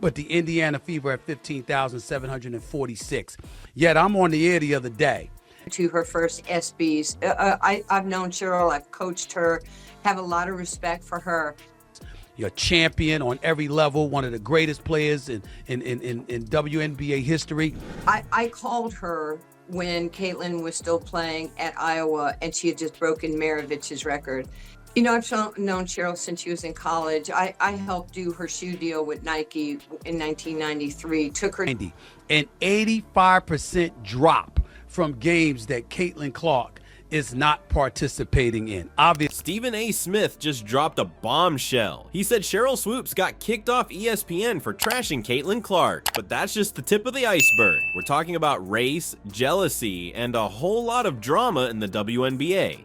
but the Indiana Fever at 15,746. Yet I'm on the air the other day. To her first ESPYs. I've known Sheryl, I've coached her, have a lot of respect for her. You're a champion on every level, one of the greatest players in WNBA history. I called her when Caitlin was still playing at Iowa, and she had just broken Maravich's record. You know, I've known Sheryl since she was in college. I helped do her shoe deal with Nike in 1993. Took her an 85% drop from games that Caitlin Clark is not participating in. Obviously, Stephen A. Smith just dropped a bombshell. He said Sheryl Swoopes got kicked off ESPN for trashing Caitlin Clark. But that's just the tip of the iceberg. We're talking about race, jealousy, and a whole lot of drama in the WNBA.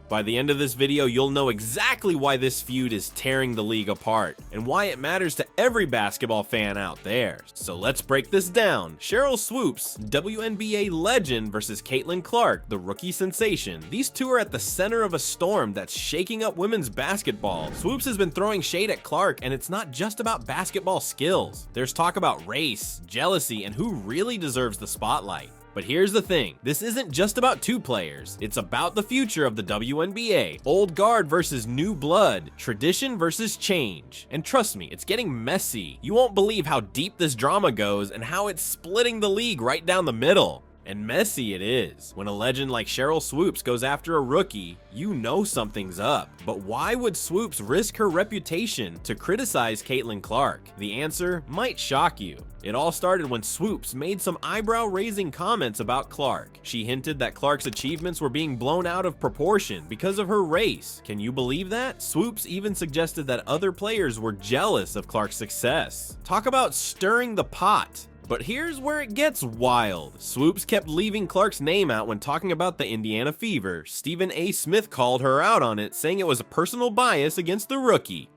By the end of this video, you'll know exactly why this feud is tearing the league apart, and why it matters to every basketball fan out there. So let's break this down. Sheryl Swoopes, WNBA legend, versus Caitlin Clark, the rookie sensation. These two are at the center of a storm that's shaking up women's basketball. Swoopes has been throwing shade at Clark, and it's not just about basketball skills. There's talk about race, jealousy, and who really deserves the spotlight. But here's the thing, this isn't just about two players, it's about the future of the WNBA. Old guard versus new blood, tradition versus change. And trust me, it's getting messy. You won't believe how deep this drama goes and how it's splitting the league right down the middle. And messy it is. When a legend like Sheryl Swoopes goes after a rookie, you know something's up. But why would Swoopes risk her reputation to criticize Caitlin Clark? The answer might shock you. It all started when Swoopes made some eyebrow-raising comments about Clark. She hinted that Clark's achievements were being blown out of proportion because of her race. Can you believe that? Swoopes even suggested that other players were jealous of Clark's success. Talk about stirring the pot. But here's where it gets wild. Swoopes kept leaving Clark's name out when talking about the Indiana Fever. Stephen A. Smith called her out on it, saying it was a personal bias against the rookie.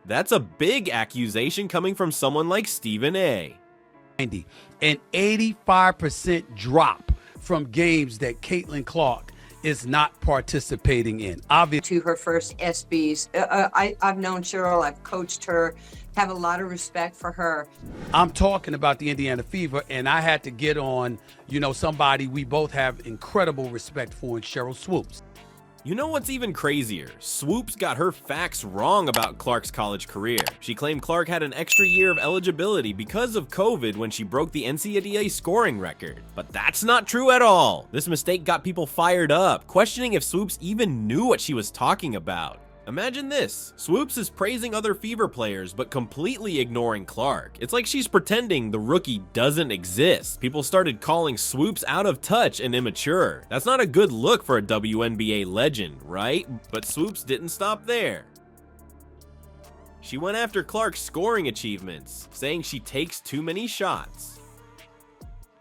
That's a big accusation coming from someone like Stephen A. An 85% drop from games that Caitlin Clark is not participating in. Obviously, to her first ESPYs. I've known Sheryl, I've coached her, have a lot of respect for her. I'm talking about the Indiana Fever, and I had to get on, somebody we both have incredible respect for in Sheryl Swoopes. You know what's even crazier? Swoopes got her facts wrong about Clark's college career. She claimed Clark had an extra year of eligibility because of COVID when she broke the NCAA scoring record. But that's not true at all. This mistake got people fired up, questioning if Swoopes even knew what she was talking about. Imagine this, Swoopes is praising other Fever players but completely ignoring Clark. It's like she's pretending the rookie doesn't exist. People started calling Swoopes out of touch and immature. That's not a good look for a WNBA legend, right? But Swoopes didn't stop there. She went after Clark's scoring achievements, saying she takes too many shots.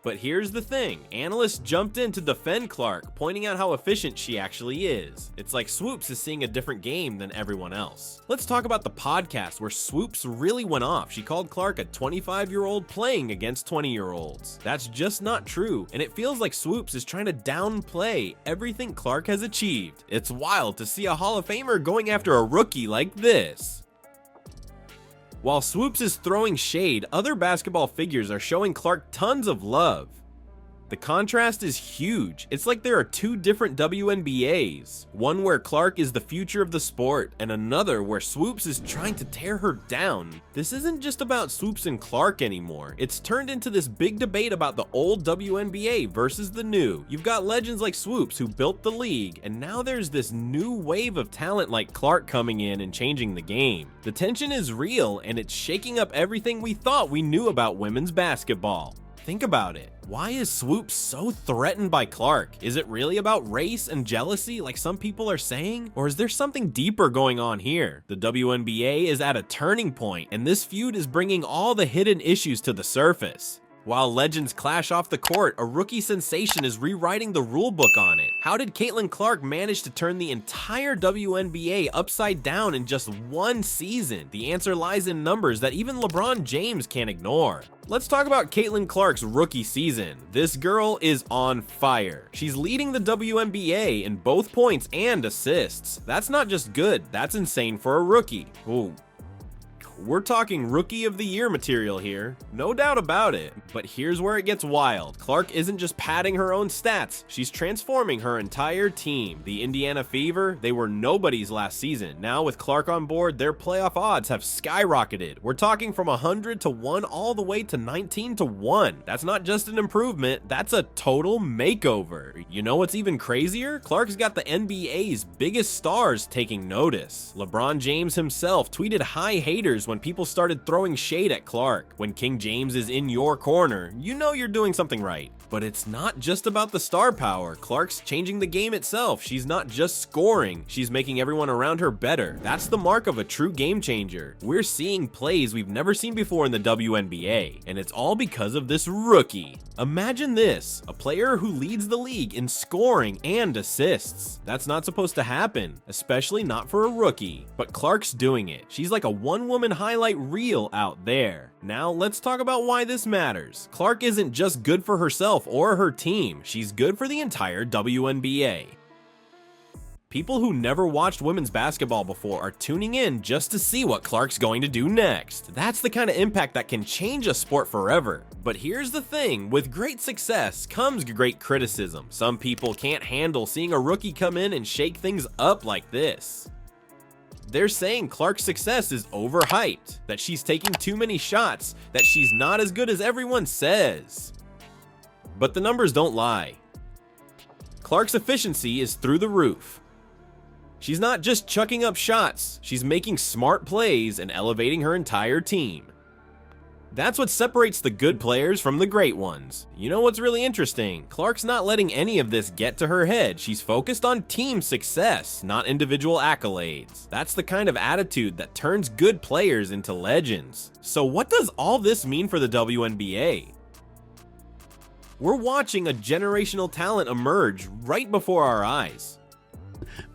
But here's the thing, analysts jumped in to defend Clark, pointing out how efficient she actually is. It's like Swoopes is seeing a different game than everyone else. Let's talk about the podcast where Swoopes really went off. She called Clark a 25-year-old playing against 20-year-olds. That's just not true, and it feels like Swoopes is trying to downplay everything Clark has achieved. It's wild to see a Hall of Famer going after a rookie like this. While Swoopes is throwing shade, other basketball figures are showing Clark tons of love. The contrast is huge. It's like there are two different WNBAs. One where Clark is the future of the sport, and another where Swoopes is trying to tear her down. This isn't just about Swoopes and Clark anymore. It's turned into this big debate about the old WNBA versus the new. You've got legends like Swoopes who built the league, and now there's this new wave of talent like Clark coming in and changing the game. The tension is real, and it's shaking up everything we thought we knew about women's basketball. Think about it. Why is Swoopes so threatened by Clark? Is it really about race and jealousy like some people are saying? Or is there something deeper going on here? The WNBA is at a turning point, and this feud is bringing all the hidden issues to the surface. While legends clash off the court, a rookie sensation is rewriting the rulebook on it. How did Caitlin Clark manage to turn the entire WNBA upside down in just one season? The answer lies in numbers that even LeBron James can't ignore. Let's talk about Caitlin Clark's rookie season. This girl is on fire. She's leading the WNBA in both points and assists. That's not just good, that's insane for a rookie. Ooh. We're talking Rookie of the Year material here, no doubt about it. But here's where it gets wild. Clark isn't just padding her own stats, she's transforming her entire team. The Indiana Fever, they were nobodies last season. Now with Clark on board, their playoff odds have skyrocketed. We're talking from 100 to 1 all the way to 19 to 1. That's not just an improvement, that's a total makeover. You know what's even crazier? Clark's got the NBA's biggest stars taking notice. LeBron James himself tweeted hi haters when people started throwing shade at Clark. When King James is in your corner, you know you're doing something right. But it's not just about the star power. Clark's changing the game itself. She's not just scoring, she's making everyone around her better. That's the mark of a true game changer. We're seeing plays we've never seen before in the WNBA, and it's all because of this rookie. Imagine this, a player who leads the league in scoring and assists. That's not supposed to happen, especially not for a rookie. But Clark's doing it. She's like a one-woman highlight reel out there. Now let's talk about why this matters. Clark isn't just good for herself or her team, she's good for the entire WNBA. People who never watched women's basketball before are tuning in just to see what Clark's going to do next. That's the kind of impact that can change a sport forever. But here's the thing, with great success comes great criticism. Some people can't handle seeing a rookie come in and shake things up like this. They're saying Clark's success is overhyped, that she's taking too many shots, that she's not as good as everyone says. But the numbers don't lie. Clark's efficiency is through the roof. She's not just chucking up shots, she's making smart plays and elevating her entire team. That's what separates the good players from the great ones. You know what's really interesting? Clark's not letting any of this get to her head. She's focused on team success, not individual accolades. That's the kind of attitude that turns good players into legends. So what does all this mean for the WNBA? We're watching a generational talent emerge right before our eyes.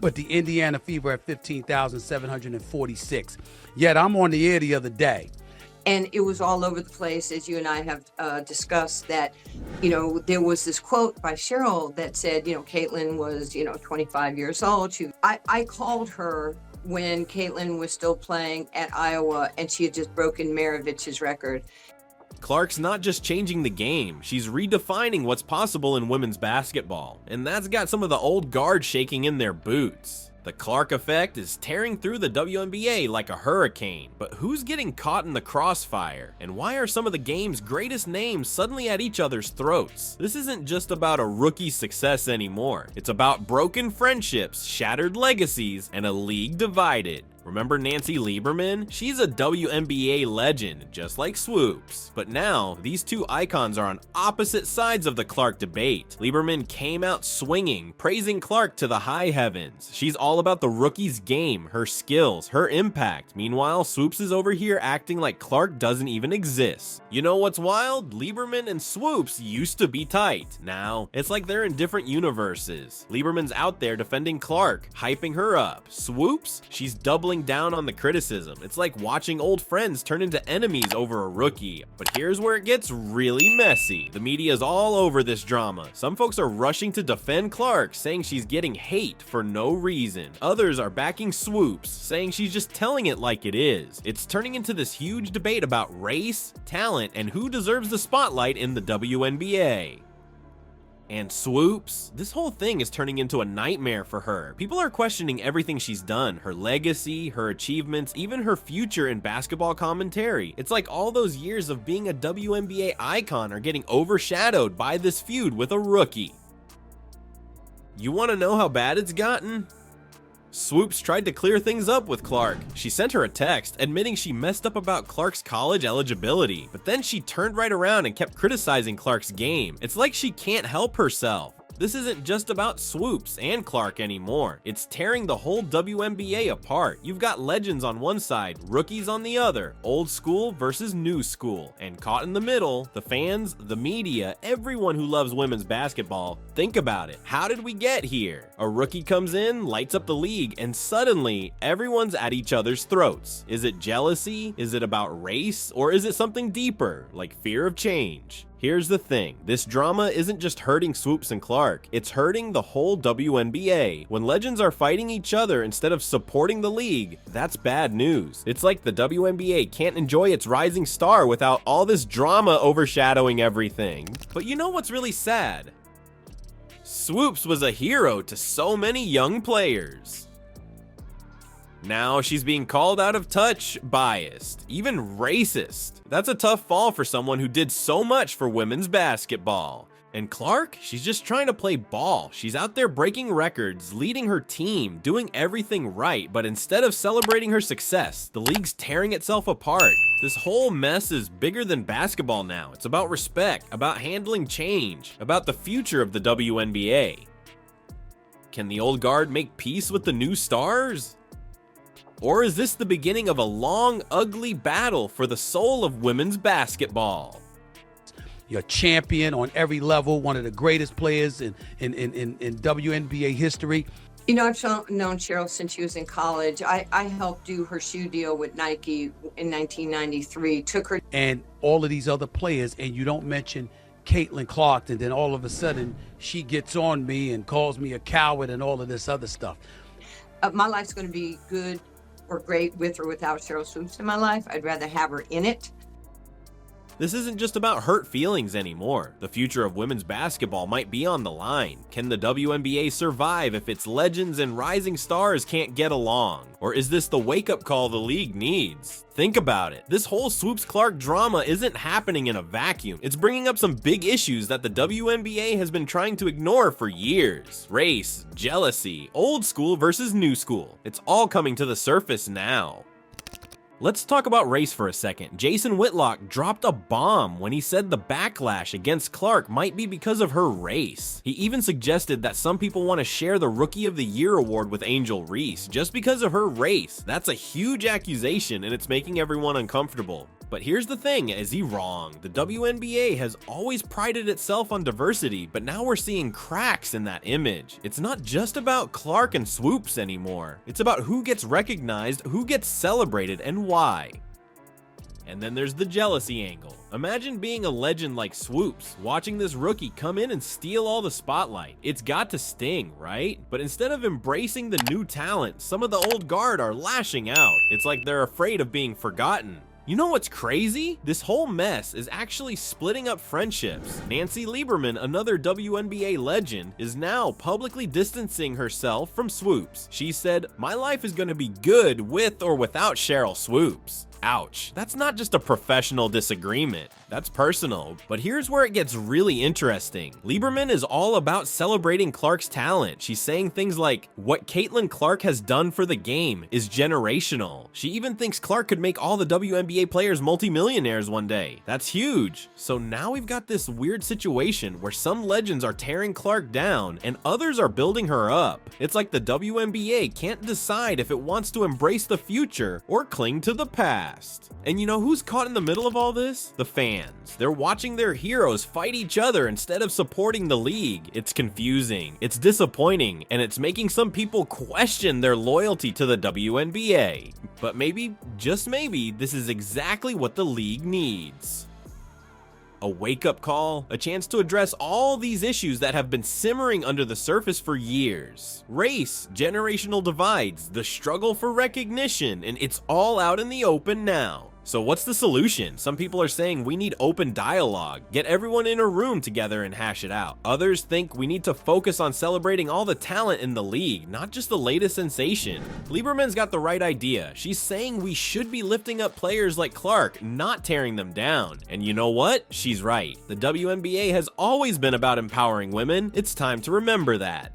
But the Indiana Fever at 15,746. Yet I'm on the air the other day. And it was all over the place, as you and I have discussed, that, there was this quote by Sheryl that said, Caitlin was, 25 years old. I called her when Caitlin was still playing at Iowa, and she had just broken Maravich's record. Clark's not just changing the game, she's redefining what's possible in women's basketball, and that's got some of the old guard shaking in their boots. The Clark effect is tearing through the WNBA like a hurricane, but who's getting caught in the crossfire? And why are some of the game's greatest names suddenly at each other's throats? This isn't just about a rookie's success anymore, it's about broken friendships, shattered legacies, and a league divided. Remember Nancy Lieberman? She's a WNBA legend, just like Swoopes. But now, these two icons are on opposite sides of the Clark debate. Lieberman came out swinging, praising Clark to the high heavens. She's all about the rookie's game, her skills, her impact. Meanwhile, Swoopes is over here acting like Clark doesn't even exist. You know what's wild? Lieberman and Swoopes used to be tight. Now, it's like they're in different universes. Lieberman's out there defending Clark, hyping her up. Swoopes? She's doubling down on the criticism. It's like watching old friends turn into enemies over a rookie. But here's where it gets really messy. The media's all over this drama. Some folks are rushing to defend Clark, saying she's getting hate for no reason. Others are backing Swoopes, saying she's just telling it like it is. It's turning into this huge debate about race, talent, and who deserves the spotlight in the WNBA. And Swoopes, this whole thing is turning into a nightmare for her. People are questioning everything she's done, her legacy, her achievements, even her future in basketball commentary. It's like all those years of being a WNBA icon are getting overshadowed by this feud with a rookie. You want to know how bad it's gotten? Swoopes tried to clear things up with Clark. She sent her a text admitting she messed up about Clark's college eligibility, but then she turned right around and kept criticizing Clark's game. It's like she can't help herself. This isn't just about Swoopes and Clark anymore. It's tearing the whole WNBA apart. You've got legends on one side, rookies on the other, old school versus new school. And caught in the middle, the fans, the media, everyone who loves women's basketball, Think about it. How did we get here? A rookie comes in, lights up the league, and suddenly everyone's at each other's throats. Is it jealousy? Is it about race? Or is it something deeper, like fear of change? Here's the thing, this drama isn't just hurting Swoopes and Clark, it's hurting the whole WNBA. When legends are fighting each other instead of supporting the league, that's bad news. It's like the WNBA can't enjoy its rising star without all this drama overshadowing everything. But you know what's really sad? Swoopes was a hero to so many young players. Now she's being called out of touch, biased, even racist. That's a tough fall for someone who did so much for women's basketball. And Clark, she's just trying to play ball. She's out there breaking records, leading her team, doing everything right, but instead of celebrating her success, the league's tearing itself apart. This whole mess is bigger than basketball now. It's about respect, about handling change, about the future of the WNBA. Can the old guard make peace with the new stars? Or is this the beginning of a long, ugly battle for the soul of women's basketball? You're a champion on every level, one of the greatest players in WNBA history. You know, I've known Sheryl since she was in college. I helped do her shoe deal with Nike in 1993, took her. And all of these other players, and you don't mention Caitlin Clark, and then all of a sudden she gets on me and calls me a coward and all of this other stuff. My life's going to be good or great with or without Sheryl Swoopes in my life. I'd rather have her in it. This isn't just about hurt feelings anymore. The future of women's basketball might be on the line. Can the WNBA survive if its legends and rising stars can't get along? Or is this the wake-up call the league needs? Think about it. This whole Swoopes-Clark drama isn't happening in a vacuum. It's bringing up some big issues that the WNBA has been trying to ignore for years. Race, jealousy, old school versus new school. It's all coming to the surface now. Let's talk about race for a second. Jason Whitlock dropped a bomb when he said the backlash against Clark might be because of her race. He even suggested that some people want to share the Rookie of the Year award with Angel Reese just because of her race. That's a huge accusation and it's making everyone uncomfortable. But here's the thing, is he wrong? The WNBA has always prided itself on diversity, but now we're seeing cracks in that image. It's not just about Clark and Swoopes anymore. It's about who gets recognized, who gets celebrated, and why. And then there's the jealousy angle. Imagine being a legend like Swoopes, watching this rookie come in and steal all the spotlight. It's got to sting, right? But instead of embracing the new talent, some of the old guard are lashing out. It's like they're afraid of being forgotten. You know what's crazy? This whole mess is actually splitting up friendships. Nancy Lieberman, another WNBA legend, is now publicly distancing herself from Swoopes. She said, "My life is going to be good with or without Sheryl Swoopes." Ouch. That's not just a professional disagreement. That's personal. But here's where it gets really interesting. Lieberman is all about celebrating Clark's talent. She's saying things like, what Caitlin Clark has done for the game is generational. She even thinks Clark could make all the WNBA players multimillionaires one day. That's huge. So now we've got this weird situation where some legends are tearing Clark down and others are building her up. It's like the WNBA can't decide if it wants to embrace the future or cling to the past. And you know who's caught in the middle of all this? The fans. They're watching their heroes fight each other instead of supporting the league. It's confusing, it's disappointing, and it's making some people question their loyalty to the WNBA. But maybe, just maybe, this is exactly what the league needs. A wake-up call, a chance to address all these issues that have been simmering under the surface for years. Race, generational divides, the struggle for recognition, and it's all out in the open now. So what's the solution? Some people are saying we need open dialogue, get everyone in a room together and hash it out. Others think we need to focus on celebrating all the talent in the league, not just the latest sensation. Lieberman's got the right idea. She's saying we should be lifting up players like Clark, not tearing them down. And you know what? She's right. The WNBA has always been about empowering women. It's time to remember that.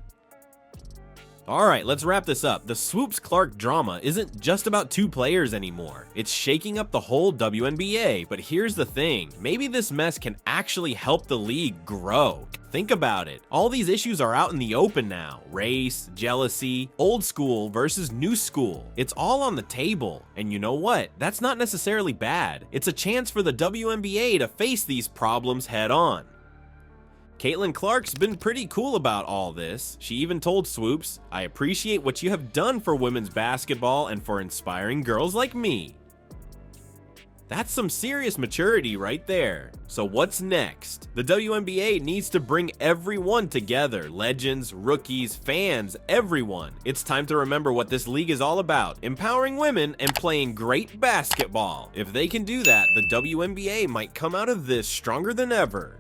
Alright, let's wrap this up. The Swoopes-Clark drama isn't just about two players anymore. It's shaking up the whole WNBA, but here's the thing. Maybe this mess can actually help the league grow. Think about it. All these issues are out in the open now. Race, jealousy, old school versus new school. It's all on the table. And you know what? That's not necessarily bad. It's a chance for the WNBA to face these problems head on. Caitlin Clark's been pretty cool about all this. She even told Swoopes, "I appreciate what you have done for women's basketball and for inspiring girls like me." That's some serious maturity right there. So what's next? The WNBA needs to bring everyone together. Legends, rookies, fans, everyone. It's time to remember what this league is all about. Empowering women and playing great basketball. If they can do that, the WNBA might come out of this stronger than ever.